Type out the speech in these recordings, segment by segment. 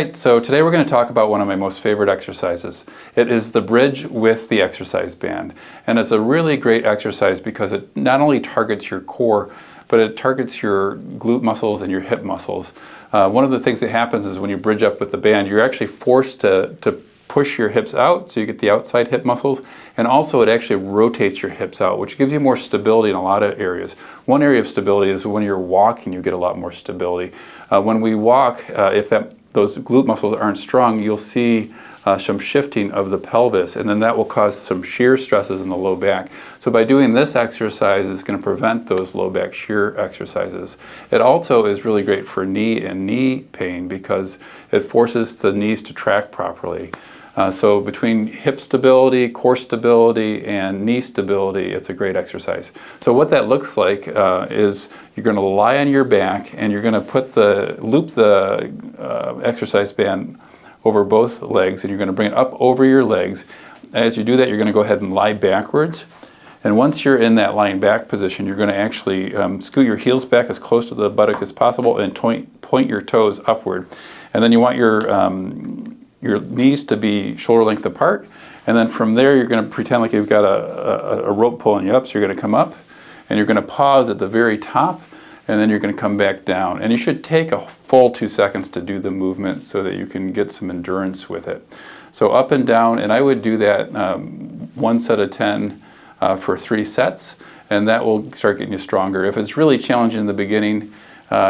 right, so today we're going to talk about one of my most favorite exercises. It is the bridge with the exercise band. And it's a really great exercise because it not only targets your core, but it targets your glute muscles and your hip muscles. One of the things that happens is when you bridge up with the band, you're actually forced to push your hips out, so you get the outside hip muscles, and also it actually rotates your hips out, which gives you more stability in a lot of areas. One area of stability is when you're walking, you get a lot more stability. When we walk, if those glute muscles aren't strong, you'll see some shifting of the pelvis, and then that will cause some shear stresses in the low back. So by doing this exercise, it's going to prevent those low back shear exercises. It also is really great for knee and knee pain because it forces the knees to track properly. So between hip stability, core stability, and knee stability, it's a great exercise. So what that looks like is you're going to lie on your back and you're going to loop the exercise band over both legs, and you're going to bring it up over your legs. As you do that, you're going to go ahead and lie backwards. And once you're in that lying back position, you're going to actually scoot your heels back as close to the buttock as possible and point your toes upward. And then you want your knees to be shoulder length apart, and then from there you're going to pretend like you've got a rope pulling you up. So you're going to come up and you're going to pause at the very top, and then you're going to come back down. And you should take a full 2 seconds to do the movement so that you can get some endurance with it. So up and down, and I would do that 1 set of 10 for 3 sets, and that will start getting you stronger. If it's really challenging in the beginning,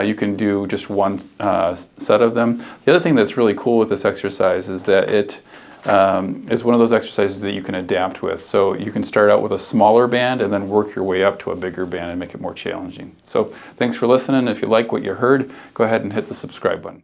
you can do just 1 set of them. The other thing that's really cool with this exercise is that it is one of those exercises that you can adapt with. So you can start out with a smaller band and then work your way up to a bigger band and make it more challenging. So thanks for listening. If you like what you heard, go ahead and hit the subscribe button.